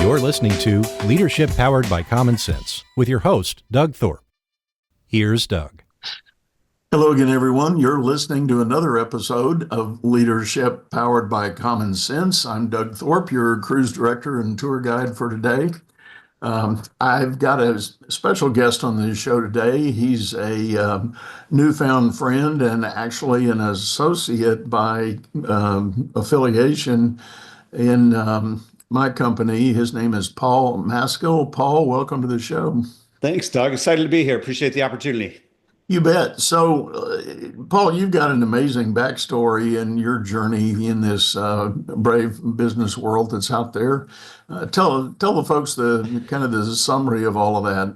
You're listening to Leadership Powered by Common Sense with your host, Doug Thorpe. Here's Doug. Hello again, everyone. You're listening to another episode of Leadership Powered by Common Sense. I'm Doug Thorpe, your cruise director and tour guide for today. I've got a special guest on the show today. He's a newfound friend and actually an associate by affiliation in my company. His name is Paul Maskill. Paul, welcome to the show. Thanks, Doug. Excited to be here. Appreciate the opportunity. You bet. So, Paul, you've got an amazing backstory in your journey in this brave business world that's out there. Tell the folks the kind of the summary of all of that.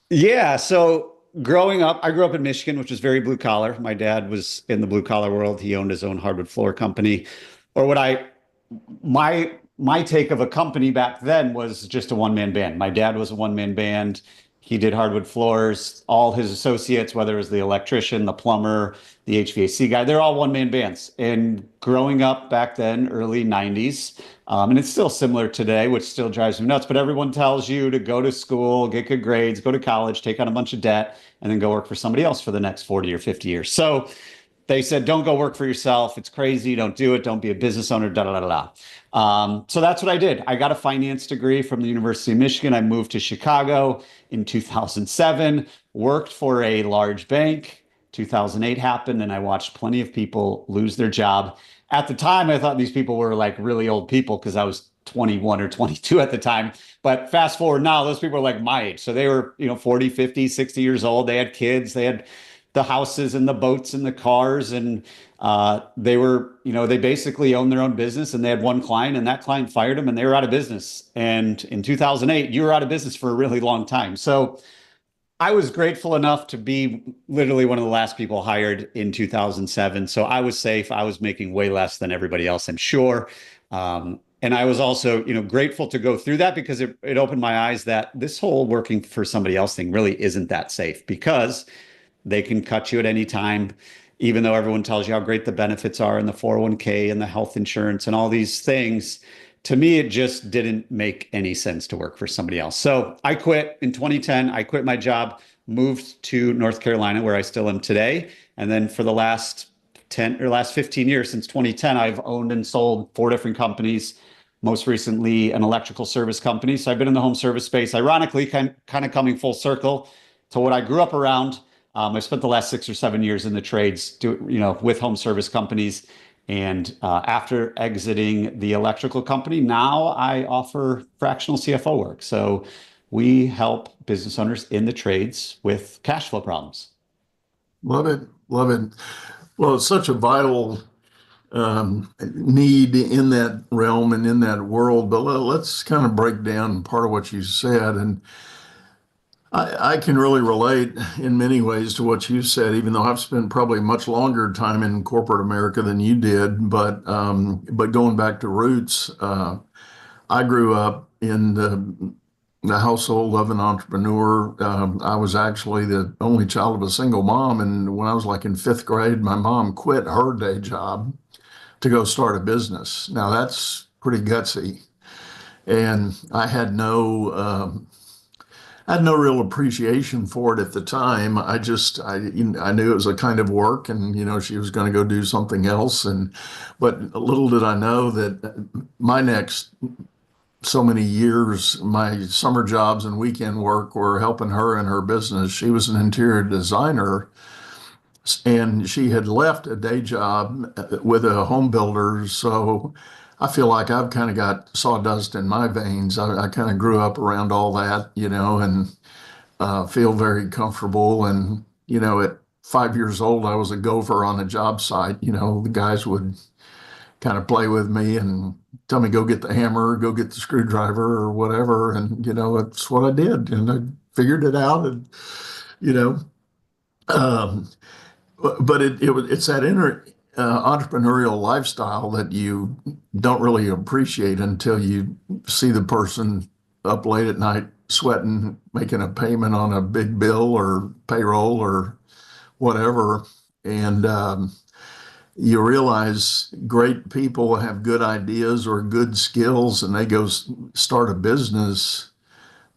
Yeah. So growing up, I grew up in Michigan, which was very blue collar. My dad was in the blue collar world. He owned his own hardwood floor company, or my take of a company back then was just a one-man band. My dad was a one-man band. He did hardwood floors. All his associates, whether it was the electrician, the plumber, the HVAC guy, they're all one-man bands. And growing up back then, early 90s, and it's still similar today, which still drives me nuts, but everyone tells you to go to school, get good grades, go to college, take on a bunch of debt, and then go work for somebody else for the next 40 or 50 years. So they said, don't go work for yourself. It's crazy. Don't do it. Don't be a business owner, da, da, da, da. So that's what I did. I got a finance degree from the University of Michigan. I moved to Chicago in 2007, worked for a large bank. 2008 happened, and I watched plenty of people lose their job. At the time, I thought these people were like really old people because I was 21 or 22 at the time. But fast forward now, those people are like my age. So they were, 40, 50, 60 years old. They had kids. They had the houses and the boats and the cars. And they were, they basically owned their own business, and they had one client, and that client fired them, and they were out of business. And in 2008, you were out of business for a really long time. So I was grateful enough to be literally one of the last people hired in 2007. So I was safe. I was making way less than everybody else, I'm sure. And I was also, grateful to go through that because it opened my eyes that this whole working for somebody else thing really isn't that safe, because they can cut you at any time, even though everyone tells you how great the benefits are and the 401k and the health insurance and all these things. To me, it just didn't make any sense to work for somebody else. So I quit in 2010. I quit my job, moved to North Carolina, where I still am today. And then for the last 15 years, since 2010, I've owned and sold 4 different companies, most recently an electrical service company. So I've been in the home service space, ironically, kind of coming full circle to what I grew up around. I spent the last 6 or 7 years in the trades, with home service companies. And after exiting the electrical company, now I offer fractional CFO work. So we help business owners in the trades with cash flow problems. Love it. Love it. Well, it's such a vital need in that realm and in that world. But let's kind of break down part of what you said. And I can really relate in many ways to what you said, even though I've spent probably much longer time in corporate America than you did. But going back to roots, I grew up in the household of an entrepreneur. I was actually the only child of a single mom, and when I was like in 5th grade, my mom quit her day job to go start a business. Now that's pretty gutsy, and I had no real appreciation for it at the time. I knew it was a kind of work, and she was going to go do something else. But little did I know that my next so many years, my summer jobs and weekend work were helping her in her business. She was an interior designer, and she had left a day job with a home builder. So I feel like I've kind of got sawdust in my veins. I kind of grew up around all that, and feel very comfortable. And, at 5 years old, I was a gopher on a job site. The guys would kind of play with me and tell me, go get the hammer, go get the screwdriver or whatever. And, that's what I did. And I figured it out. And, um, but it's that inner entrepreneurial lifestyle that you don't really appreciate until you see the person up late at night sweating, making a payment on a big bill or payroll or whatever. And you realize great people have good ideas or good skills and they go start a business,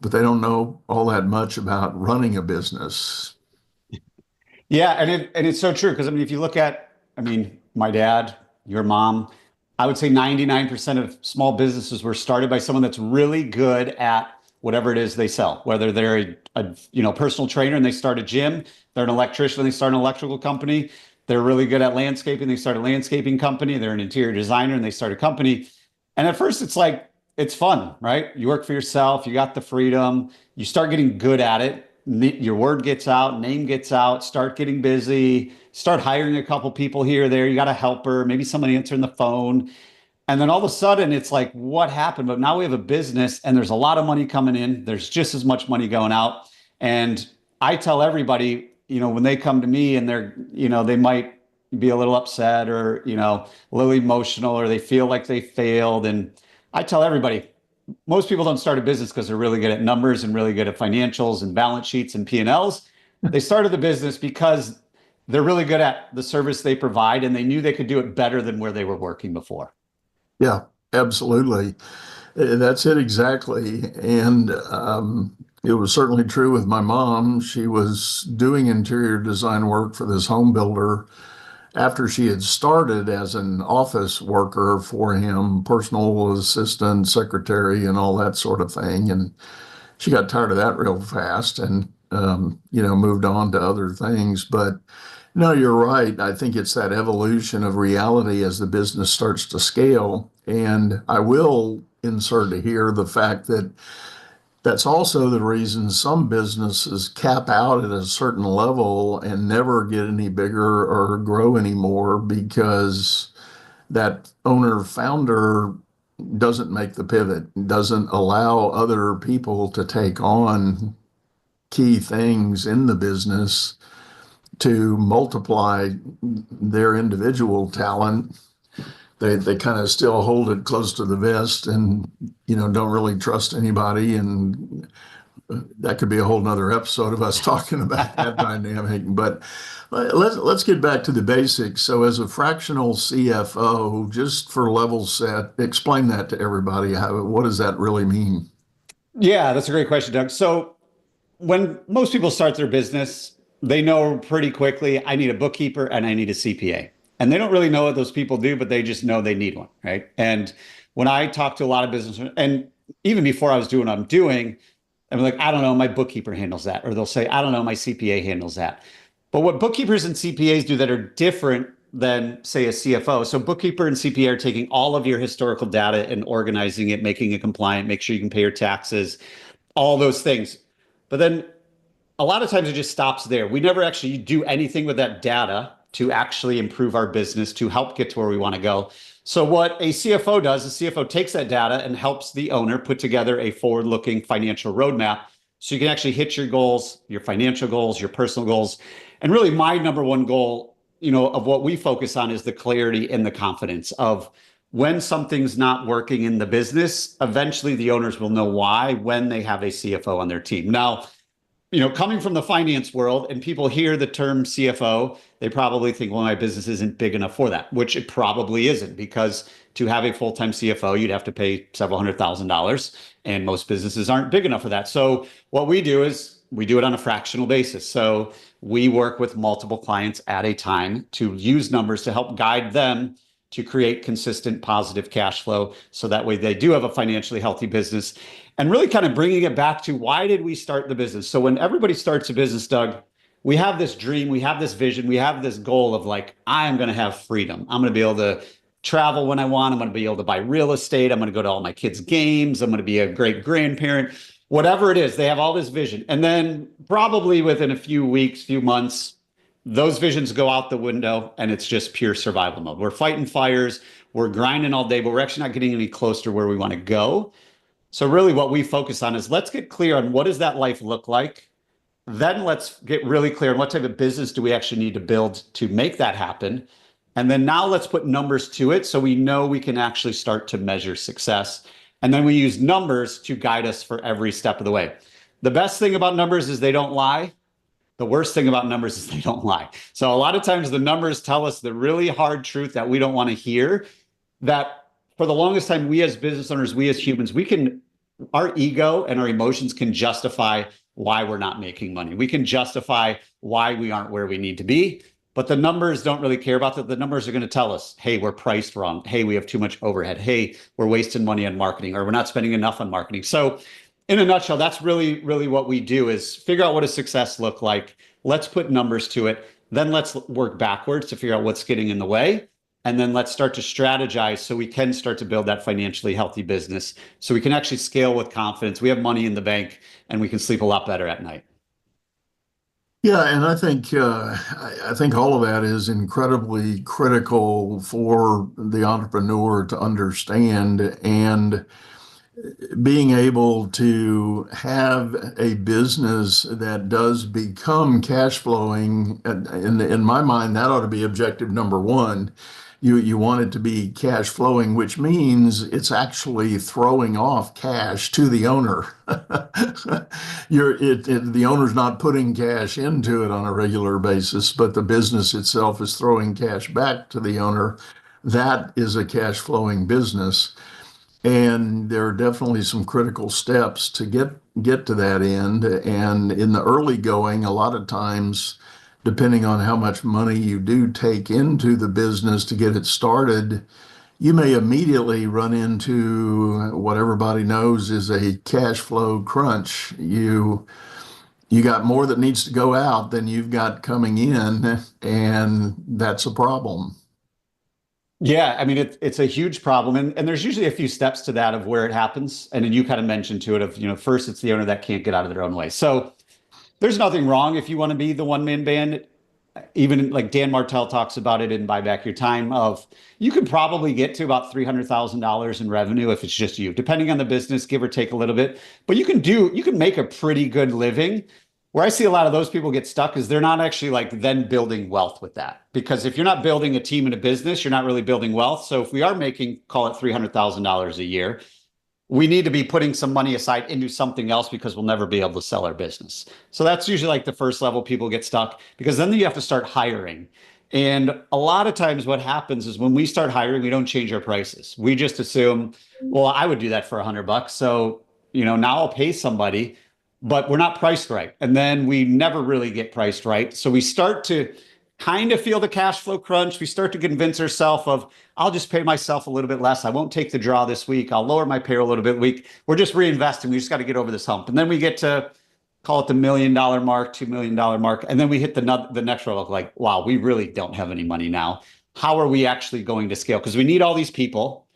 but they don't know all that much about running a business. Yeah, and it's so true because I mean, if you look at, I mean, my dad, your mom, I would say 99% of small businesses were started by someone that's really good at whatever it is they sell. Whether they're a personal trainer and they start a gym, they're an electrician and they start an electrical company, they're really good at landscaping, they start a landscaping company, they're an interior designer and they start a company. And at first it's like it's fun, right? You work for yourself, you got the freedom, you start getting good at it, your word gets out, name gets out, start getting busy, start hiring a couple people here or there. You got a helper, maybe somebody answering the phone. And then all of a sudden it's like, what happened? But now we have a business and there's a lot of money coming in. There's just as much money going out. And I tell everybody, when they come to me and they might be a little upset or, a little emotional or they feel like they failed. And I tell everybody, most people don't start a business because they're really good at numbers and really good at financials and balance sheets and P&Ls. They started the business because they're really good at the service they provide and they knew they could do it better than where they were working before. Yeah, absolutely. That's it exactly. And it was certainly true with my mom. She was doing interior design work for this home builder after she had started as an office worker for him, personal assistant, secretary, and all that sort of thing. And she got tired of that real fast and, moved on to other things. But no, you're right. I think it's that evolution of reality as the business starts to scale. And I will insert here the fact that that's also the reason some businesses cap out at a certain level and never get any bigger or grow anymore because that owner founder doesn't make the pivot, doesn't allow other people to take on key things in the business to multiply their individual talent. They kind of still hold it close to the vest and don't really trust anybody, and that could be a whole nother episode of us talking about that dynamic. But let's get back to the basics. So as a fractional CFO, just for level set, explain that to everybody. What does that really mean? Yeah, that's a great question, Doug. So when most people start their business, they know pretty quickly, I need a bookkeeper and I need a CPA. And they don't really know what those people do, but they just know they need one, right? And when I talk to a lot of business, and even before I was doing what I'm doing, I'm like, I don't know, my bookkeeper handles that. Or they'll say, I don't know, my CPA handles that. But what bookkeepers and CPAs do that are different than, say, a CFO. So bookkeeper and CPA are taking all of your historical data and organizing it, making it compliant, make sure you can pay your taxes, all those things. But then a lot of times it just stops there. We never actually do anything with that data to actually improve our business, to help get to where we want to go. So what a CFO does, a CFO takes that data and helps the owner put together a forward-looking financial roadmap so you can actually hit your goals, your financial goals, your personal goals. And really my number one goal, of what we focus on is the clarity and the confidence of when something's not working in the business, eventually the owners will know why when they have a CFO on their team. Now, coming from the finance world and people hear the term CFO, they probably think, well, my business isn't big enough for that, which it probably isn't, because to have a full-time CFO, you'd have to pay several $100,000, and most businesses aren't big enough for that. So what we do is we do it on a fractional basis. So we work with multiple clients at a time to use numbers to help guide them to create consistent positive cash flow. So that way they do have a financially healthy business, and really kind of bringing it back to why did we start the business? So when everybody starts a business, Doug, we have this dream, we have this vision, we have this goal of like, I'm going to have freedom. I'm going to be able to travel when I want. I'm going to be able to buy real estate. I'm going to go to all my kids' games. I'm going to be a great grandparent, whatever it is. They have all this vision. And then probably within a few weeks, few months, those visions go out the window and it's just pure survival mode. We're fighting fires, we're grinding all day, but we're actually not getting any closer to where we want to go. So really what we focus on is let's get clear on what does that life look like? Then let's get really clear on what type of business do we actually need to build to make that happen. And then now let's put numbers to it so we know we can actually start to measure success. And then we use numbers to guide us for every step of the way. The best thing about numbers is they don't lie. The worst thing about numbers is they don't lie. So a lot of times the numbers tell us the really hard truth that we don't want to hear, that for the longest time, we as business owners, we as humans, our ego and our emotions can justify why we're not making money. We can justify why we aren't where we need to be, but the numbers don't really care about that. The numbers are going to tell us, hey, we're priced wrong. Hey, we have too much overhead. Hey, we're wasting money on marketing, or we're not spending enough on marketing. So in a nutshell, that's really, really what we do, is figure out what does success look like. Let's put numbers to it. Then let's work backwards to figure out what's getting in the way. And then let's start to strategize so we can start to build that financially healthy business, so we can actually scale with confidence. We have money in the bank and we can sleep a lot better at night. Yeah, and I think all of that is incredibly critical for the entrepreneur to understand, and being able to have a business that does become cash flowing. In my mind, that ought to be objective number one. You want it to be cash flowing, which means it's actually throwing off cash to the owner. The owner's not putting cash into it on a regular basis, but the business itself is throwing cash back to the owner. That is a cash flowing business. And there are definitely some critical steps to get to that end. And in the early going, a lot of times, depending on how much money you do take into the business to get it started, you may immediately run into what everybody knows is a cash flow crunch. You got more that needs to go out than you've got coming in, and that's a problem. Yeah, I mean, it's a huge problem. And there's usually a few steps to that of where it happens. And then you kind of mentioned to it of, first it's the owner that can't get out of their own way. So there's nothing wrong if you want to be the one-man band. Even like Dan Martell talks about it in Buy Back Your Time, of you can probably get to about $300,000 in revenue if it's just you, depending on the business, give or take a little bit. But you can make a pretty good living. Where I see a lot of those people get stuck is they're not actually like then building wealth with that. Because if you're not building a team in a business, you're not really building wealth. So if we are making, call it $300,000 a year, we need to be putting some money aside into something else, because we'll never be able to sell our business. So that's usually like the first level people get stuck, because then you have to start hiring. And a lot of times what happens is when we start hiring, we don't change our prices. We just assume, well, I would do that for $100. So, now I'll pay somebody, but we're not priced right. And then we never really get priced right. So we start to kind of feel the cash flow crunch. We start to convince ourselves of, I'll just pay myself a little bit less. I won't take the draw this week. I'll lower my payroll a little bit week. We're just reinvesting. We just got to get over this hump. And then we get to call it the $1 million mark, $2 million mark. And then we hit the next row of like, wow, we really don't have any money now. How are we actually going to scale? Because we need all these people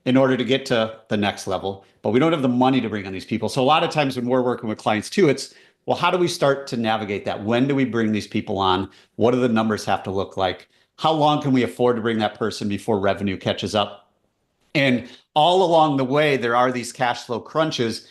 in order to get to the next level, but we don't have the money to bring on these people. So a lot of times when we're working with clients too, it's, well, how do we start to navigate that? When do we bring these people on? What do the numbers have to look like? How long can we afford to bring that person before revenue catches up? And all along the way, there are these cash flow crunches,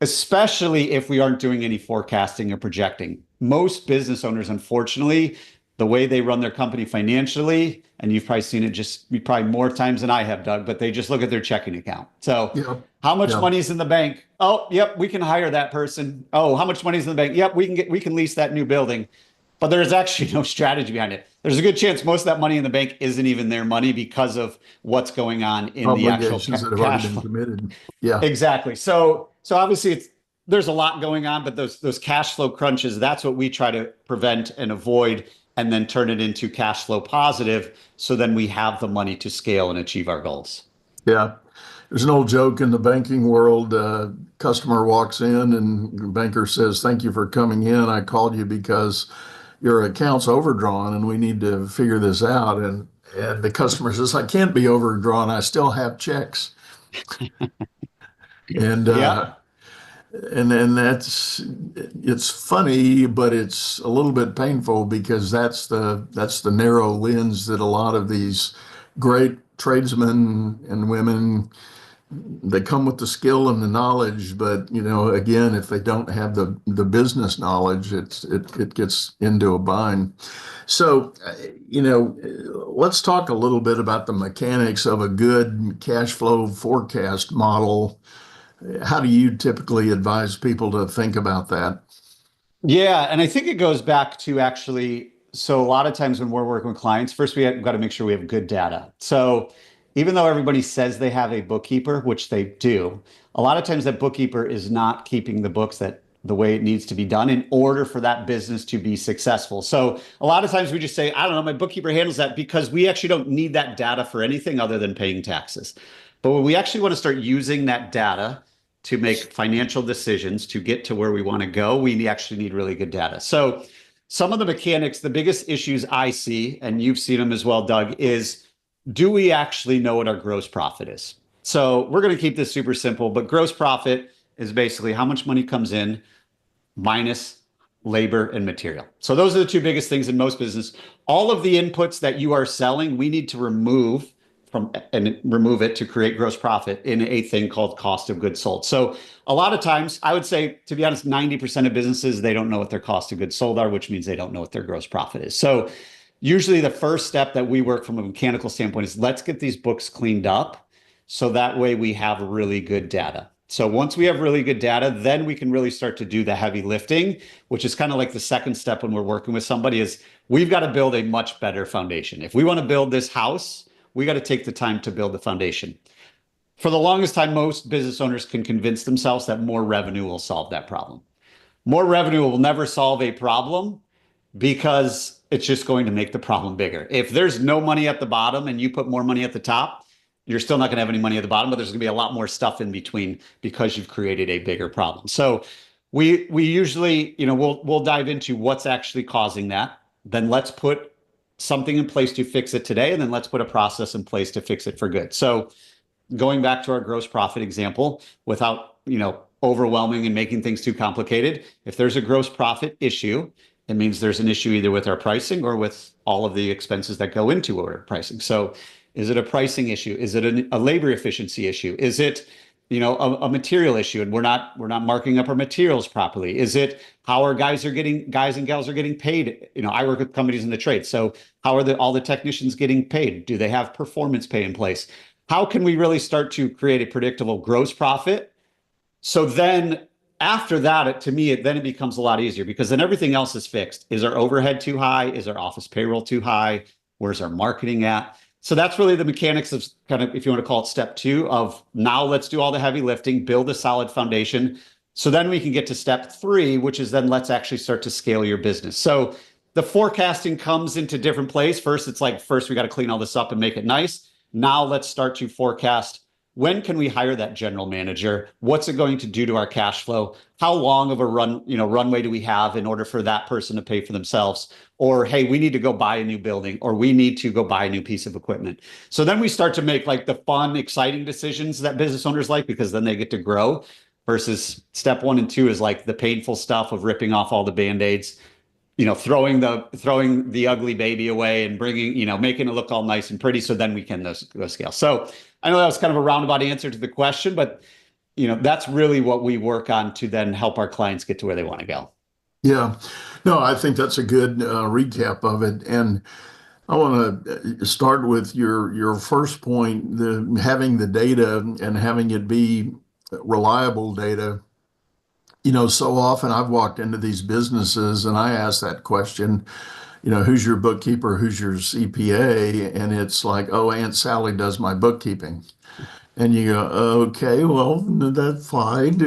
especially if we aren't doing any forecasting or projecting. Most business owners, unfortunately, the way they run their company financially, and you've probably seen it probably more times than I have, Doug, but they just look at their checking account. So how much money is in the bank? Oh, yep, we can hire that person. Oh, how much money is in the bank? Yep, we can lease that new building. But there's actually no strategy behind it. There's a good chance most of that money in the bank isn't even their money because of what's going on in the actual Obligations that have already been committed. Yeah, exactly. So obviously there's a lot going on, but those cash flow crunches, that's what we try to prevent and avoid, and then turn it into cash flow positive. So then we have the money to scale and achieve our goals. Yeah. There's an old joke in the banking world. Customer walks in and the banker says, "Thank you for coming in. I called you because your account's overdrawn and we need to figure this out." And the customer says, "I can't be overdrawn. I still have checks." And Yeah. and it's funny, but it's a little bit painful, because that's the narrow lens that a lot of these great tradesmen and women, they come with the skill and the knowledge, but again, if they don't have the business knowledge, it gets into a bind. So, let's talk a little bit about the mechanics of a good cash flow forecast model. How do you typically advise people to think about that? Yeah, and I think it goes back to actually, so a lot of times when we're working with clients, first we've got to make sure we have good data. So even though everybody says they have a bookkeeper, which they do, a lot of times that bookkeeper is not keeping the books that the way it needs to be done in order for that business to be successful. So a lot of times we just say, I don't know, my bookkeeper handles that because we actually don't need that data for anything other than paying taxes. But when we actually want to start using that data to make financial decisions to get to where we want to go, we actually need really good data. So some of the mechanics, the biggest issues I see, and you've seen them as well, Doug, is do we actually know what our gross profit is? So we're going to keep this super simple, but gross profit is basically how much money comes in minus labor and material. So those are the two biggest things in most business. All of the inputs that you are selling, we need to remove it to create gross profit in a thing called cost of goods sold. So a lot of times, I would say, to be honest, 90% of businesses, they don't know what their cost of goods sold are, which means they don't know what their gross profit is. So usually the first step that we work from a mechanical standpoint is let's get these books cleaned up so that way we have really good data. So once we have really good data, then we can really start to do the heavy lifting, which is kind of like the second step when we're working with somebody is we've got to build a much better foundation. If we want to build this house, we got to take the time to build the foundation. For the longest time, most business owners can convince themselves that more revenue will solve that problem. More revenue will never solve a problem because it's just going to make the problem bigger. If there's no money at the bottom and you put more money at the top, you're still not going to have any money at the bottom, but there's going to be a lot more stuff in between because you've created a bigger problem. So we usually, we'll dive into what's actually causing that. Then let's put something in place to fix it today, and then let's put a process in place to fix it for good. So going back to our gross profit example, without overwhelming and making things too complicated, if there's a gross profit issue, it means there's an issue either with our pricing or with all of the expenses that go into our pricing. So is it a pricing issue? Is it a labor efficiency issue? Is it a material issue and we're not marking up our materials properly? Is it how our guys and gals are getting paid? I work with companies in the trade. So how are all the technicians getting paid? Do they have performance pay in place? How can we really start to create a predictable gross profit? So then after that, to me, it becomes a lot easier because then everything else is fixed. Is our overhead too high? Is our office payroll too high? Where's our marketing at? So that's really the mechanics of kind of, if you want to call it step 2 of now let's do all the heavy lifting, build a solid foundation. So then we can get to step 3, which is then let's actually start to scale your business. So the forecasting comes into different place. First we got to clean all this up and make it nice. Now let's start to forecast. When can we hire that general manager? What's it going to do to our cash flow? How long of a runway do we have in order for that person to pay for themselves? Or, hey, we need to go buy a new building, or we need to go buy a new piece of equipment. So then we start to make like the fun, exciting decisions that business owners like, because then they get to grow, versus step 1 and 2 is like the painful stuff of ripping off all the Band-Aids, throwing the ugly baby away and bringing, making it look all nice and pretty. So then we can go scale. So I know that was kind of a roundabout answer to the question, but that's really what we work on to then help our clients get to where they want to go. Yeah, no, I think that's a good recap of it. And I want to start with your first point, having the data and having it be reliable data. So often I've walked into these businesses and I ask that question, who's your bookkeeper, who's your CPA? And it's like, oh, Aunt Sally does my bookkeeping. And you go, okay, well, that's fine.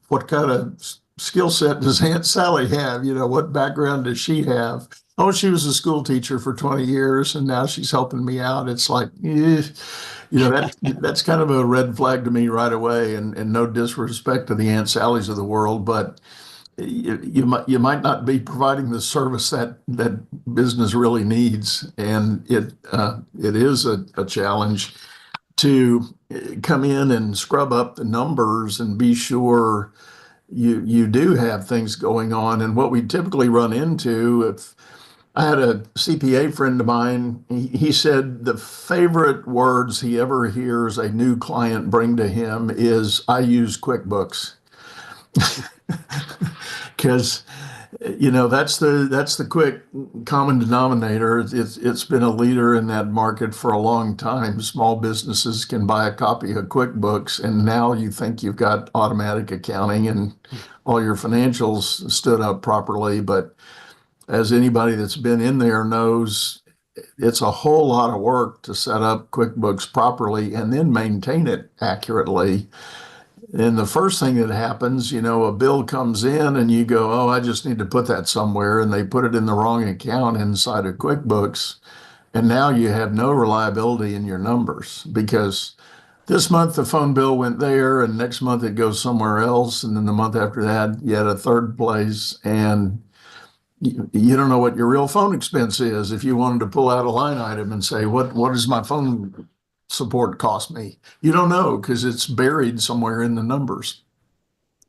What kind of skill set does Aunt Sally have? What background does she have? Oh, she was a school teacher for 20 years and now she's helping me out. It's like, that's kind of a red flag to me right away. And no disrespect to the Aunt Sallys of the world, but you might not be providing the service that business really needs. And it is a challenge to come in and scrub up the numbers and be sure you do have things going on. And what we typically run into, if I had a CPA friend of mine, he said the favorite words he ever hears a new client bring to him is, I use QuickBooks. Because That's the quick common denominator. It's been a leader in that market for a long time. Small businesses can buy a copy of QuickBooks, and now you think you've got automatic accounting and all your financials stood up properly. But as anybody that's been in there knows, it's a whole lot of work to set up QuickBooks properly and then maintain it accurately. And the first thing that happens, a bill comes in and you go, oh, I just need to put that somewhere. And they put it in the wrong account inside of QuickBooks. And now you have no reliability in your numbers because this month the phone bill went there and next month it goes somewhere else. And then the month after that, yet a third place. And you don't know what your real phone expense is. If you wanted to pull out a line item and say, what does my phone support cost me? You don't know because it's buried somewhere in the numbers.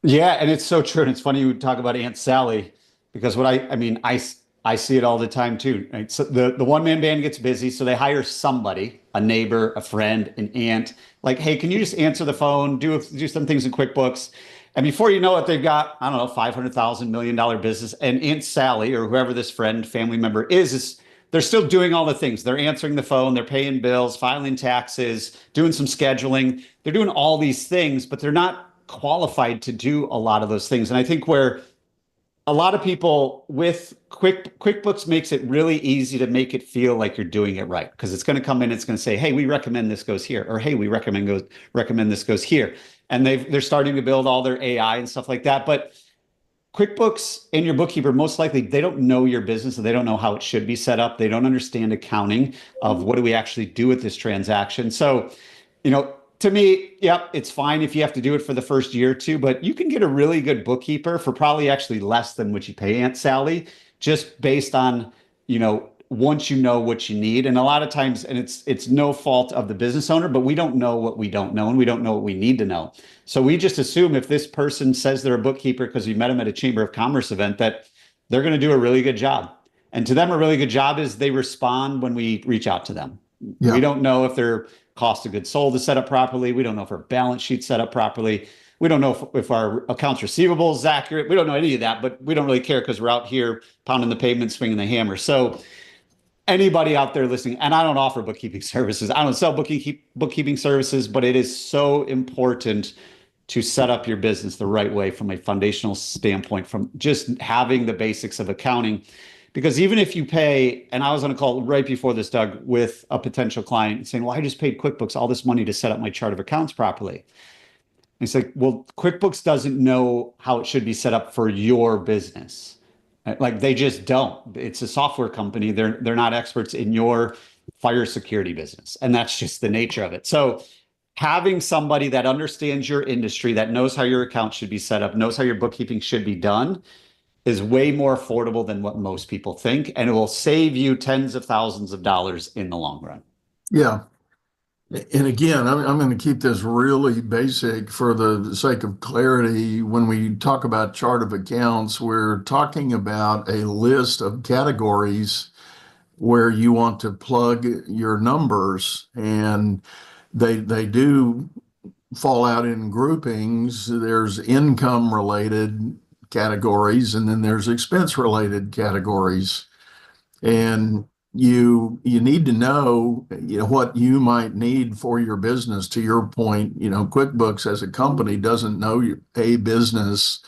Yeah, and it's so true. And it's funny you talk about Aunt Sally because I see it all the time too. Right? So the one man band gets busy, so they hire somebody, a neighbor, a friend, an aunt. Like, hey, can you just answer the phone, do some things in QuickBooks? And before you know it, they've got, I don't know, $500,000 business. And Aunt Sally or whoever this friend, family member is they're still doing all the things. They're answering the phone, they're paying bills, filing taxes, doing some scheduling. They're doing all these things, but they're not qualified to do a lot of those things. And I think where a lot of people with QuickBooks makes it really easy to make it feel like you're doing it right because it's going to come in, it's going to say, hey, we recommend this goes here, or hey, we recommend this goes here. And they're starting to build all their AI and stuff like that. But QuickBooks and your bookkeeper, most likely, they don't know your business and they don't know how it should be set up. They don't understand accounting of what do we actually do with this transaction. So, to me, yep, it's fine if you have to do it for the first year or two, but you can get a really good bookkeeper for probably actually less than what you pay Aunt Sally, just based on, once you know what you need. And a lot of times, and it's no fault of the business owner, but we don't know what we don't know and we don't know what we need to know. So we just assume if this person says they're a bookkeeper because we met them at a Chamber of Commerce event, that they're going to do a really good job. And to them, a really good job is they respond when we reach out to them. Yeah. We don't know if their cost of goods sold is set up properly. We don't know if our balance sheet's set up properly. We don't know if our accounts receivable is accurate. We don't know any of that, but we don't really care because we're out here pounding the pavement, swinging the hammer. So anybody out there listening, and I don't offer bookkeeping services. I don't sell bookkeeping services, but it is so important to set up your business the right way from a foundational standpoint, from just having the basics of accounting. Because even if you pay, and I was on a call right before this, Doug, with a potential client saying, well, I just paid QuickBooks all this money to set up my chart of accounts properly. And it's like, well, QuickBooks doesn't know how it should be set up for your business. Like they just don't. It's a software company. They're not experts in your fire security business. And that's just the nature of it. So having somebody that understands your industry, that knows how your account should be set up, knows how your bookkeeping should be done, is way more affordable than what most people think. And it will save you tens of thousands of dollars in the long run. Yeah. And again, I'm going to keep this really basic for the sake of clarity. When we talk about chart of accounts, we're talking about a list of categories where you want to plug your numbers, and they do fall out in groupings. There's income related categories, and then there's expense related categories. And you need to know, what you might need for your business. To your point, QuickBooks as a company doesn't know a business.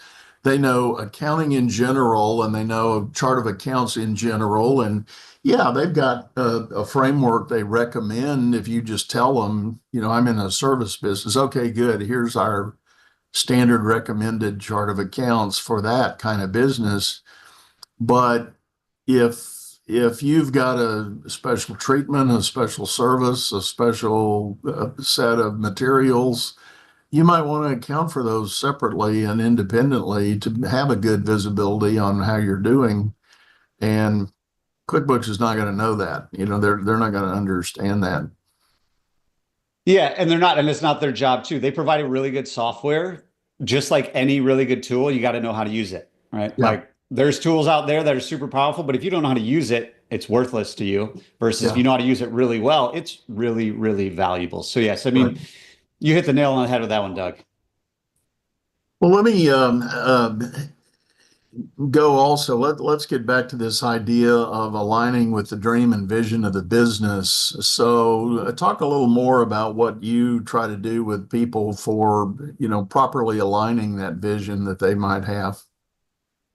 They know accounting in general, and they know chart of accounts in general. And yeah, they've got a framework they recommend. If you just tell them, I'm in a service business. Okay, good. Here's our standard recommended chart of accounts for that kind of business. But if you've got a special treatment, a special service, a special set of materials, you might want to account for those separately and independently to have a good visibility on how you're doing. And QuickBooks is not going to know that. They're not going to understand that. Yeah, and they're not, and it's not their job too. They provide a really good software, just like any really good tool. You got to know how to use it, right? Yeah. Like there's tools out there that are super powerful, but if you don't know how to use it, it's worthless to you. Versus if you know how to use it really well, it's really, really valuable. So yes, right. You hit the nail on the head with that one, Doug. Well, let me go also, let's get back to this idea of aligning with the dream and vision of the business. So talk a little more about what you try to do with people for, properly aligning that vision that they might have.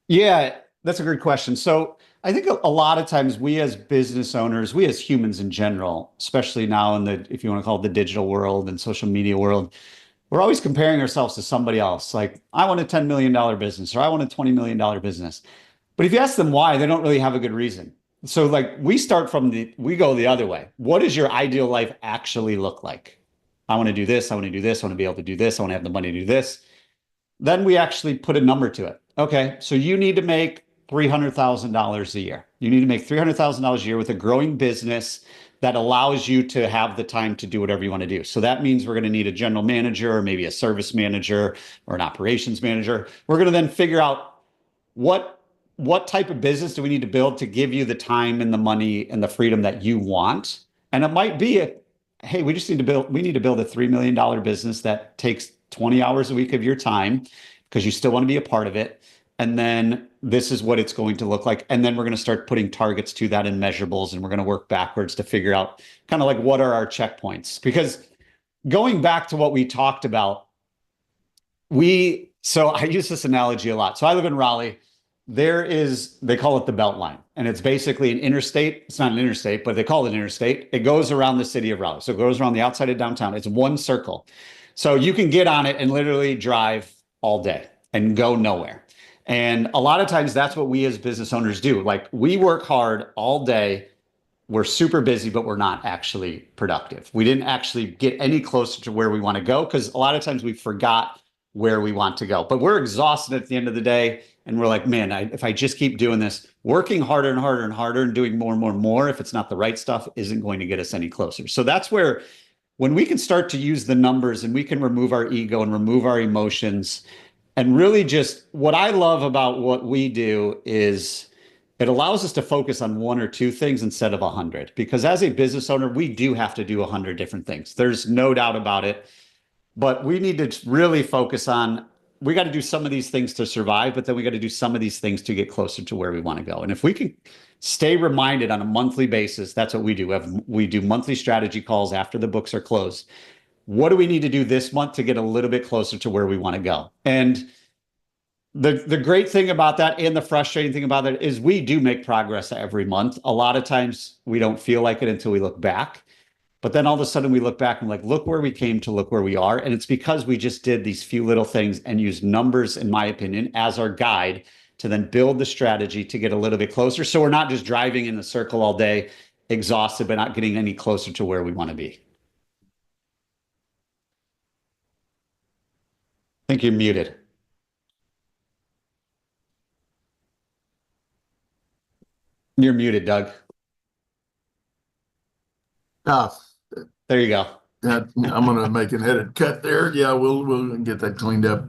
Yeah, that's a great question. So I think a lot of times we as business owners, we as humans in general, especially now in the, if you want to call it the digital world and social media world, we're always comparing ourselves to somebody else. Like, I want a $10 million business or I want a $20 million business. But if you ask them why, they don't really have a good reason. So like we go the other way. What does your ideal life actually look like? I want to do this. I want to do this. I want to be able to do this. I want to have the money to do this. Then we actually put a number to it. Okay, so you need to make $300,000 a year. You need to make $300,000 a year with a growing business that allows you to have the time to do whatever you want to do. So that means we're going to need a general manager or maybe a service manager or an operations manager. We're going to then figure out what type of business do we need to build to give you the time and the money and the freedom that you want. And it might be hey, we need to build a $3 million business that takes 20 hours a week of your time because you still want to be a part of it. And then this is what it's going to look like. And then we're going to start putting targets to that and measurables. And we're going to work backwards to figure out kind of like what are our checkpoints. Because going back to what we talked about, so I use this analogy a lot. So I live in Raleigh. They call it the Beltline, and it's basically an interstate. It's not an interstate, but they call it an interstate. It goes around the city of Raleigh. So it goes around the outside of downtown. It's one circle. So you can get on it and literally drive all day and go nowhere. And a lot of times that's what we as business owners do. Like, we work hard all day. We're super busy, but we're not actually productive. We didn't actually get any closer to where we want to go because a lot of times we forgot where we want to go. But we're exhausted at the end of the day. And we're like, man, if I just keep doing this, working harder and harder and harder and doing more and more and more, if it's not the right stuff, isn't going to get us any closer. So that's where, when we can start to use the numbers and we can remove our ego and remove our emotions, and really just, what I love about what we do is it allows us to focus on one or two things instead of 100. Because as a business owner, we do have to do 100 different things. There's no doubt about it. But we need to really focus on, we got to do some of these things to survive, but then we got to do some of these things to get closer to where we want to go. And if we can stay reminded on a monthly basis, that's what we do. We do monthly strategy calls after the books are closed. What do we need to do this month to get a little bit closer to where we want to go? And the great thing about that, and the frustrating thing about that, is we do make progress every month. A lot of times we don't feel like it until we look back. But then all of a sudden we look back and like, look where we came to, look where we are. And it's because we just did these few little things and used numbers, in my opinion, as our guide to then build the strategy to get a little bit closer. So we're not just driving in the circle all day, exhausted, but not getting any closer to where we want to be. I think you're muted. You're muted, Doug. Ah, There you go. I'm going to make an edit cut there. Yeah, we'll get that cleaned up.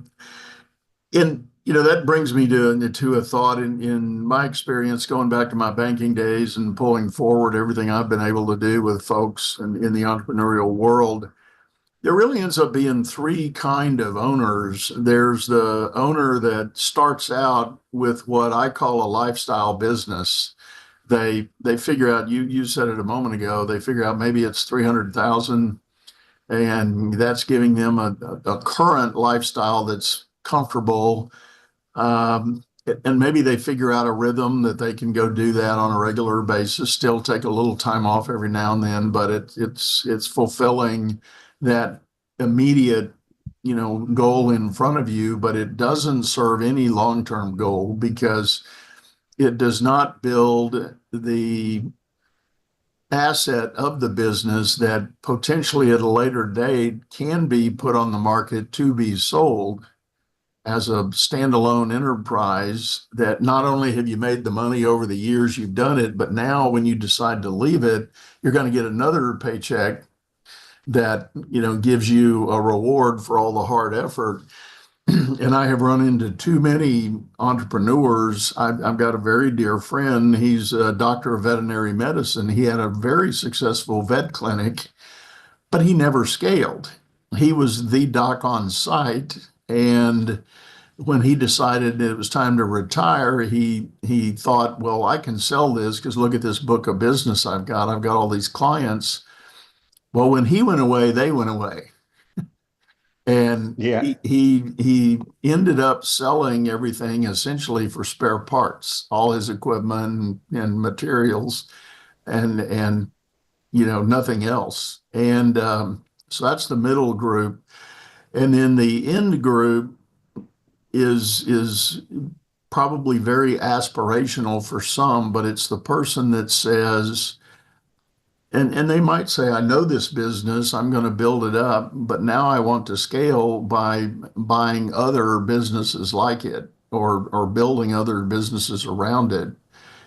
And that brings me to a thought. In my experience, going back to my banking days and pulling forward everything I've been able to do with folks in the entrepreneurial world, there really ends up being three kind of owners. There's the owner that starts out with what I call a lifestyle business. They figure out, you said it a moment ago, they figure out maybe it's 300,000, and that's giving them a current lifestyle that's comfortable. And maybe they figure out a rhythm that they can go do that on a regular basis, still take a little time off every now and then, but it's fulfilling that immediate, goal in front of you, but it doesn't serve any long-term goal because it does not build the asset of the business that potentially at a later date can be put on the market to be sold as a standalone enterprise, that not only have you made the money over the years you've done it, but now when you decide to leave it, you're going to get another paycheck that, gives you a reward for all the hard effort. And I have run into too many entrepreneurs. I've got a very dear friend. He's a doctor of veterinary medicine. He had a very successful vet clinic, but he never scaled. He was the doc on site, and when he decided it was time to retire, he thought, well, I can sell this because look at this book of business I've got. I've got all these clients. Well, when he went away, they went away. And Yeah. he ended up selling everything essentially for spare parts, all his equipment and materials, and nothing else. And so that's the middle group, and then the end group is probably very aspirational for some, but it's the person that says, and they might say, I know this business, I'm going to build it up, but now I want to scale by buying other businesses like it or building other businesses around it,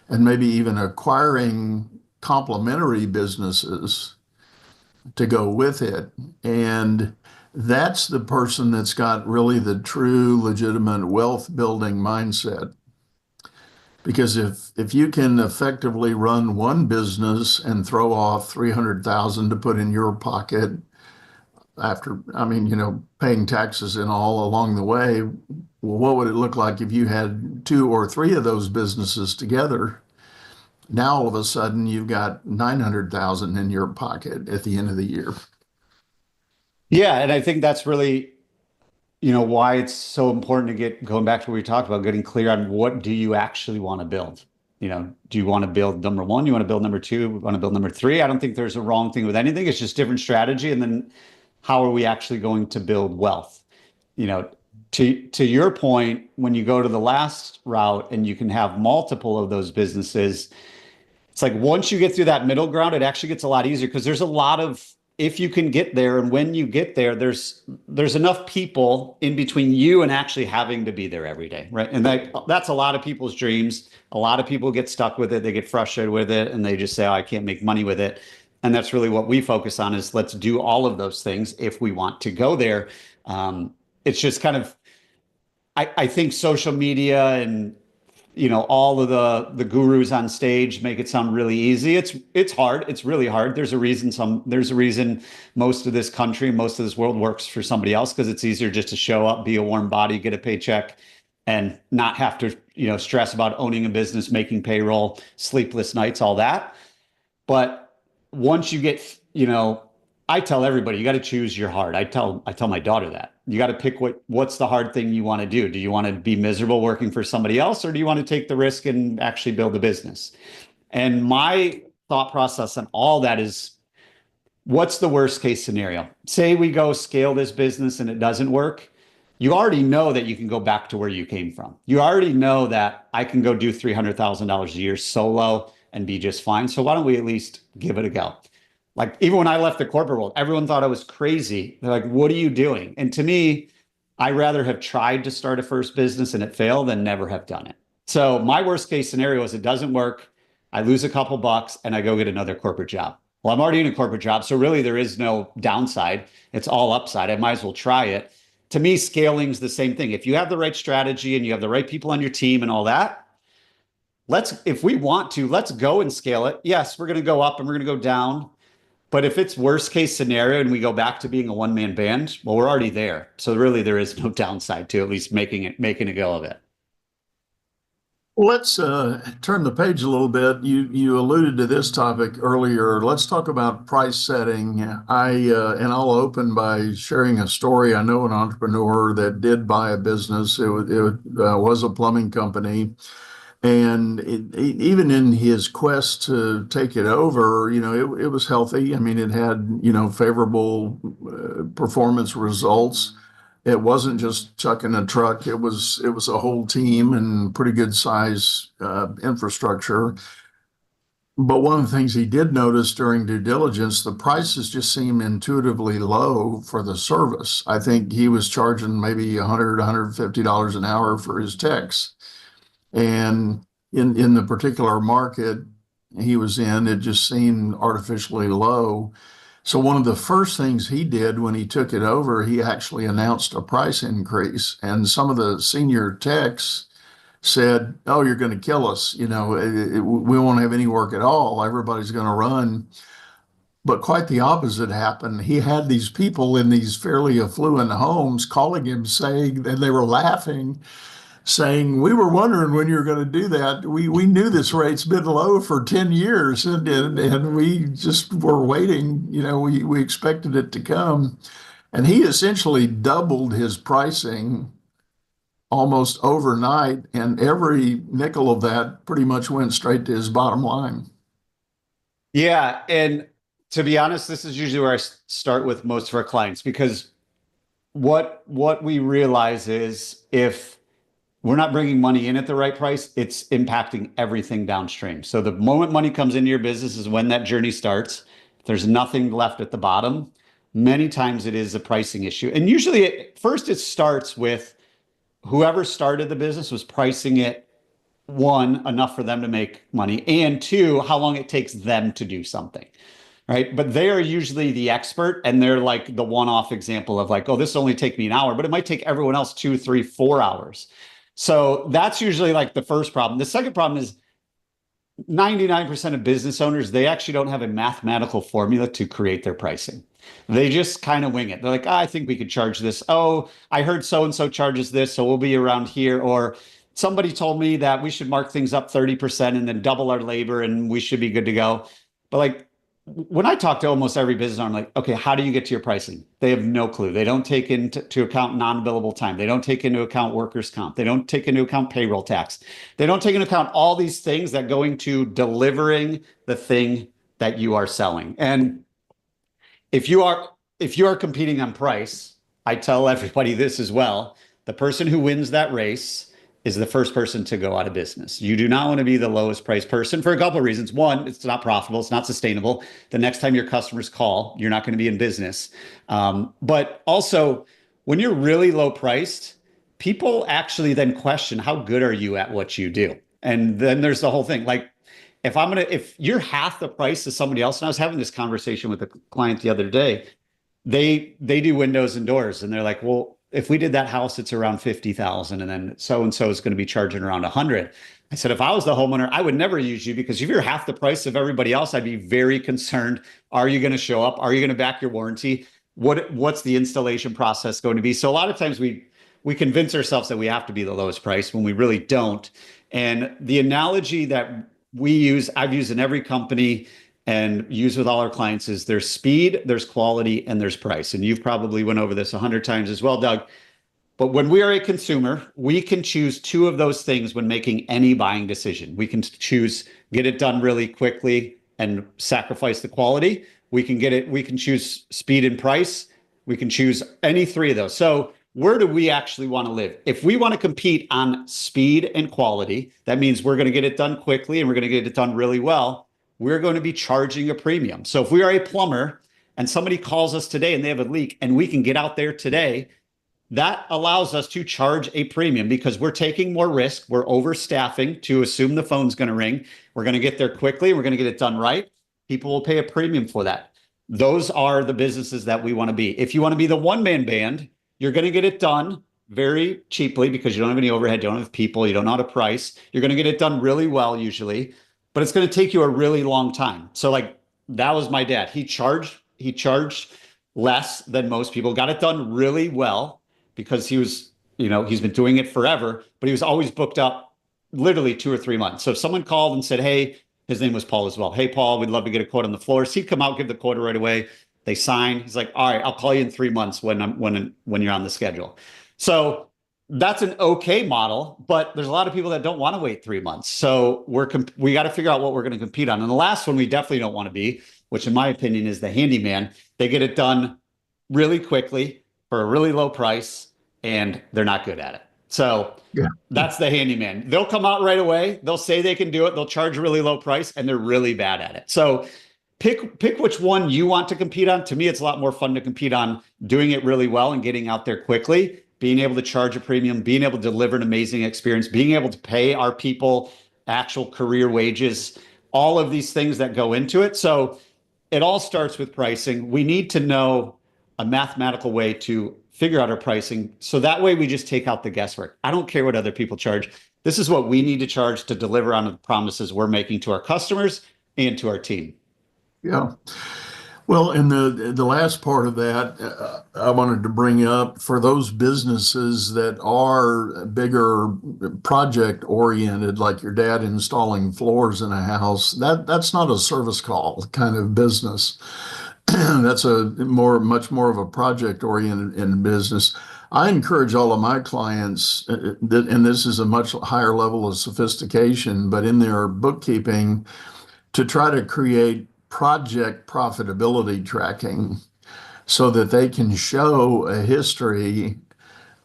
and maybe even acquiring complementary businesses to go with it. And that's the person that's got really the true legitimate wealth building mindset. Because if you can effectively run one business and throw off 300,000 to put in your pocket after, I mean, paying taxes and all along the way, well, what would it look like if you had two or three of those businesses together? Now all of a sudden you've got 900,000 in your pocket at the end of the year. Yeah, and I think that's really, why it's so important to get going back to what we talked about, getting clear on what do you actually want to build. Do you want to build number one? You want to build number two? You want to build number three? I don't think there's a wrong thing with anything. It's just different strategy. And then how are we actually going to build wealth? To your point, when you go to the last route and you can have multiple of those businesses, it's like once you get through that middle ground, it actually gets a lot easier because there's a lot of, if you can get there, and when you get there, there's enough people in between you and actually having to be there every day, right? And that's a lot of people's dreams. A lot of people get stuck with it, they get frustrated with it, and they just say, oh, I can't make money with it. And that's really what we focus on, is let's do all of those things if we want to go there. It's just kind of, I think social media and all of the gurus on stage make it sound really easy. It's hard. It's really hard. There's a reason most of this country, most of this world works for somebody else, because it's easier just to show up, be a warm body, get a paycheck, and not have to stress about owning a business, making payroll, sleepless nights, all that. But once you get, I tell everybody, you got to choose your heart. I tell my daughter that you got to pick what's the hard thing you want to do. Do you want to be miserable working for somebody else, or do you want to take the risk and actually build a business? And my thought process on all that is, what's the worst case scenario? Say we go scale this business and it doesn't work. You already know that you can go back to where you came from. You already know that I can go do $300,000 a year solo and be just fine. So why don't we at least give it a go? Like, even when I left the corporate world, everyone thought I was crazy. They're like, what are you doing? And to me, I rather have tried to start a first business and it failed than never have done it. So my worst case scenario is it doesn't work. I lose a couple bucks and I go get another corporate job. Well, I'm already in a corporate job, so really there is no downside. It's all upside. I might as well try it. To me, scaling's the same thing. If you have the right strategy and you have the right people on your team and all that, if we want to, let's go and scale it. Yes, we're going to go up and we're going to go down. But if it's worst case scenario and we go back to being a one-man band, well, we're already there. So really there is no downside to at least making a go of it. Let's turn the page a little bit. You alluded to this topic earlier. Let's talk about price setting. And I'll open by sharing a story. I know an entrepreneur that did buy a business. It was a plumbing company. And even in his quest to take it over, it was healthy. I mean, it had, favorable performance results. It wasn't just chucking a truck. It was a whole team and pretty good size infrastructure. But one of the things he did notice during due diligence, the prices just seemed intuitively low for the service. I think he was charging maybe $100, $150 an hour for his techs. And in the particular market he was in, it just seemed artificially low. So one of the first things he did when he took it over, he actually announced a price increase. And some of the senior techs said, oh, you're going to kill us. We won't have any work at all. Everybody's going to run. But quite the opposite happened. He had these people in these fairly affluent homes calling him saying, and they were laughing, saying, "We were wondering when you were going to do that. We knew this rate's been low for 10 years and we just were waiting. We expected it to come." And he essentially doubled his pricing almost overnight, and every nickel of that pretty much went straight to his bottom line. Yeah. And to be honest, this is usually where I start with most of our clients, because what we realize is if we're not bringing money in at the right price, it's impacting everything downstream. So the moment money comes into your business is when that journey starts. If there's nothing left at the bottom, many times it is a pricing issue. And usually first it starts with whoever started the business was pricing it, one, enough for them to make money, and two, how long it takes them to do something. Right. But they are usually the expert, and they're like the one-off example of like, oh, this will only take me an hour, but it might take everyone else 2, 3, 4 hours. So that's usually like the first problem. The second problem is 99% of business owners, they actually don't have a mathematical formula to create their pricing. They just kind of wing it. They're like, I think we could charge this. Oh, I heard so-and-so charges this, so we'll be around here. Or somebody told me that we should mark things up 30% and then double our labor and we should be good to go. But like, when I talk to almost every business owner, I'm like, okay, how do you get to your pricing? They have no clue. They don't take into account non-billable time. They don't take into account workers' comp. They don't take into account payroll tax. They don't take into account all these things that go into delivering the thing that you are selling. And if you are competing on price, I tell everybody this as well. The person who wins that race is the first person to go out of business. You do not want to be the lowest priced person for a couple of reasons. One, it's not profitable. It's not sustainable. The next time your customers call, you're not going to be in business. But also, when you're really low priced, people actually then question, how good are you at what you do? And then there's the whole thing. Like, if you're half the price of somebody else, and I was having this conversation with a client the other day, they do windows and doors, and they're like, well, if we did that house, it's around 50,000, and then so-and-so is going to be charging around 100. I said, if I was the homeowner, I would never use you, because if you're half the price of everybody else, I'd be very concerned. Are you going to show up? Are you going to back your warranty? What's the installation process going to be? So a lot of times we convince ourselves that we have to be the lowest price when we really don't. And the analogy that I've used in every company and use with all our clients is there's speed, there's quality, and there's price. And you've probably went over this 100 times as well, Doug. But when we are a consumer, we can choose two of those things when making any buying decision. We can choose get it done really quickly and sacrifice the quality. We can choose speed and price. We can choose any three of those. So where do we actually want to live? If we want to compete on speed and quality, that means we're going to get it done quickly and we're going to get it done really well. We're going to be charging a premium. So if we are a plumber and somebody calls us today and they have a leak and we can get out there today, that allows us to charge a premium because we're taking more risk. We're overstaffing to assume the phone's going to ring. We're going to get there quickly. We're going to get it done right. People will pay a premium for that. Those are the businesses that we want to be. If you want to be the one-man band, you're going to get it done very cheaply because you don't have any overhead, you don't have people, you don't know how to price. You're going to get it done really well usually, but it's going to take you a really long time. So like that was my dad. He charged less than most people, got it done really well because he was, he's been doing it forever, but he was always booked up literally 2 or 3 months. So if someone called and said, hey, his name was Paul as well. Hey, Paul, we'd love to get a quote on the floors. He'd come out, give the quote right away. They sign. He's like, all right, I'll call you in 3 months when you're on the schedule. So that's an okay model, but there's a lot of people that don't want to wait 3 months. So we got to figure out what we're going to compete on. And the last one we definitely don't want to be, which in my opinion is the handyman. They get it done really quickly for a really low price, and they're not good at it. So yeah, that's the handyman. They'll come out right away. They'll say they can do it. They'll charge a really low price, and they're really bad at it. So pick which one you want to compete on. To me, it's a lot more fun to compete on doing it really well and getting out there quickly, being able to charge a premium, being able to deliver an amazing experience, being able to pay our people actual career wages, all of these things that go into it. So it all starts with pricing. We need to know a mathematical way to figure out our pricing. So that way we just take out the guesswork. I don't care what other people charge. This is what we need to charge to deliver on the promises we're making to our customers and to our team. Yeah. Well, and the last part of that, I wanted to bring up for those businesses that are bigger project oriented, like your dad installing floors in a house, that's not a service call kind of business. That's much more of a project oriented in business. I encourage all of my clients, and this is a much higher level of sophistication, but in their bookkeeping, to try to create project profitability tracking so that they can show a history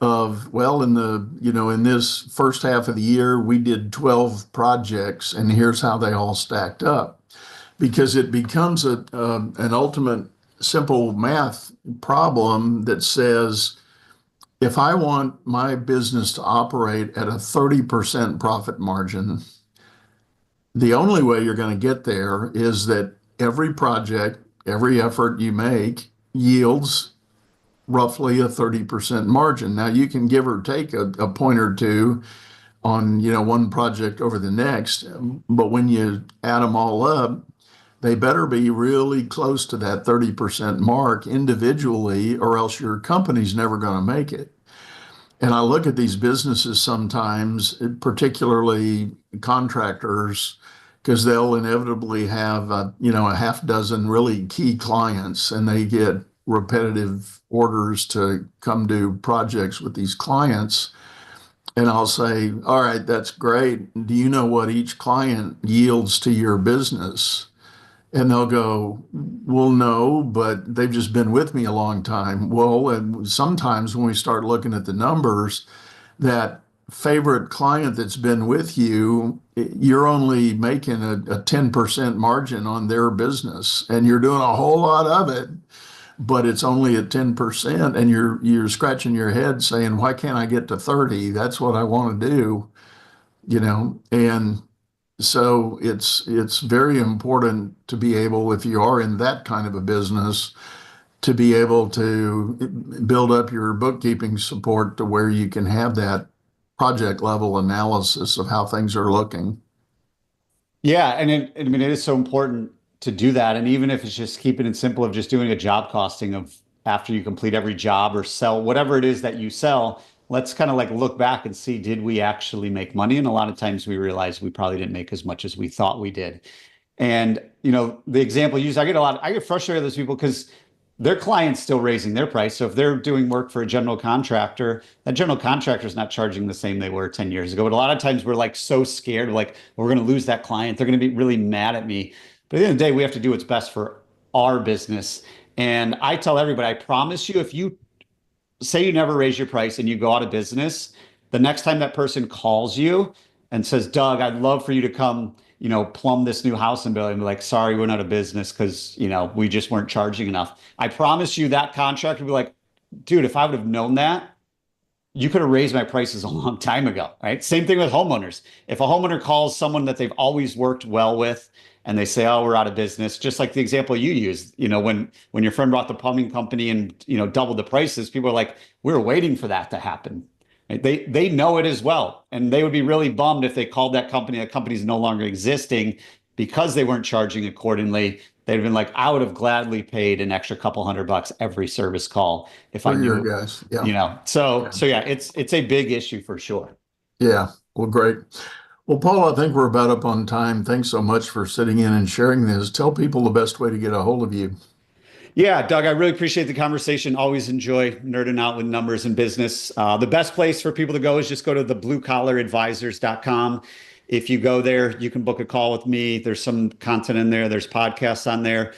of, well, in this first half of the year, we did 12 projects and here's how they all stacked up. Because it becomes an ultimate simple math problem that says, if I want my business to operate at a 30% profit margin, the only way you're going to get there is that every project, every effort you make yields roughly a 30% margin. Now you can give or take a point or two on, one project over the next, but when you add them all up, they better be really close to that 30% mark individually, or else your company's never going to make it. And I look at these businesses sometimes, particularly contractors, because they'll inevitably have a half dozen really key clients, and they get repetitive orders to come do projects with these clients. And I'll say, all right, that's great. Do you know what each client yields to your business? And they'll go, well, no, but they've just been with me a long time. Well, and sometimes when we start looking at the numbers, that favorite client that's been with you, you're only making a 10% margin on their business, and you're doing a whole lot of it, but it's only at 10%, and you're scratching your head saying, why can't I get to 30? That's what I want to do, and so it's very important to be able, if you are in that kind of a business, to be able to build up your bookkeeping support to where you can have that project level analysis of how things are looking. Yeah, and I mean, it is so important to do that. And even if it's just keeping it simple of just doing a job costing of after you complete every job or sell whatever it is that you sell, let's kind of like look back and see, did we actually make money? And a lot of times we realize we probably didn't make as much as we thought we did. And the example used, I get frustrated with those people because their client's still raising their price. So if they're doing work for a general contractor, that general contractor is not charging the same they were 10 years ago. But a lot of times we're like so scared, like we're going to lose that client. They're going to be really mad at me. But at the end of the day, we have to do what's best for our business. And I tell everybody, I promise you, if you say you never raise your price and you go out of business, the next time that person calls you and says, Doug, I'd love for you to come, plumb this new house and build, and be like, sorry, we're not a business because, we just weren't charging enough. I promise you that contractor will be like, dude, if I would have known that, you could have raised my prices a long time ago, right? Same thing with homeowners. If a homeowner calls someone that they've always worked well with and they say, oh, we're out of business, just like the example you used, when your friend brought the plumbing company and, doubled the prices, people are like, we were waiting for that to happen. Right? They know it as well. And they would be really bummed if they called that company's no longer existing because they weren't charging accordingly. They'd have been like, I would have gladly paid an extra couple $100 every service call if I For your knew, guys. Yeah. So yeah, it's a big issue for sure. Yeah. Well, great. Well, Paul, I think we're about up on time. Thanks so much for sitting in and sharing this. Tell people the best way to get a hold of you. Yeah, Doug, I really appreciate the conversation. Always enjoy nerding out with numbers and business. The best place for people to go is just go to the bluecollaradvisors.com. If you go there, you can book a call with me. There's some content in there. There's podcasts on there.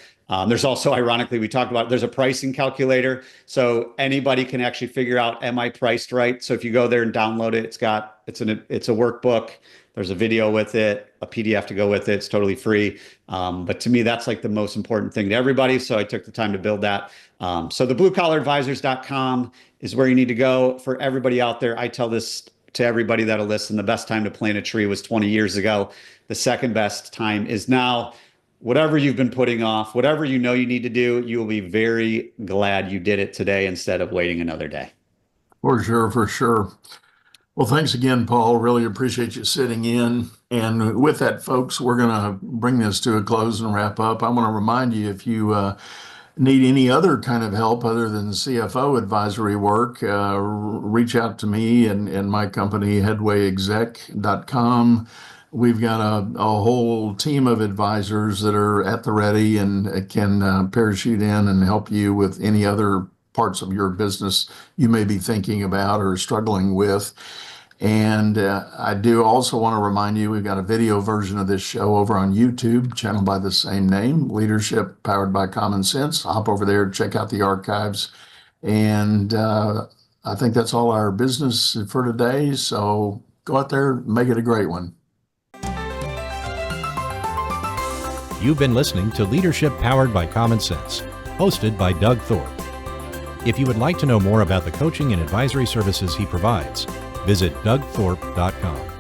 There's also, ironically, we talked about, there's a pricing calculator. So anybody can actually figure out, am I priced right? So if you go there and download it, it's a workbook. There's a video with it, a PDF to go with it. It's totally free. But to me, that's like the most important thing to everybody. So I took the time to build that. So the bluecollaradvisors.com is where you need to go. For everybody out there, I tell this to everybody that'll listen. The best time to plant a tree was 20 years ago. The second best time is now. Whatever you've been putting off, whatever you know you need to do, you will be very glad you did it today instead of waiting another day. For sure, for sure. Well, thanks again, Paul. Really appreciate you sitting in. And with that, folks, we're going to bring this to a close and wrap up. I want to remind you, if you need any other kind of help other than CFO advisory work, reach out to me and my company, headwayexec.com. We've got a whole team of advisors that are at the ready and can parachute in and help you with any other parts of your business you may be thinking about or struggling with. And I do also want to remind you, we've got a video version of this show over on YouTube, channel by the same name, Leadership Powered by Common Sense. Hop over there, check out the archives. And I think that's all our business for today. So go out there, make it a great one. You've been listening to Leadership Powered by Common Sense, hosted by Doug Thorpe. If you would like to know more about the coaching and advisory services he provides, visit dougthorpe.com.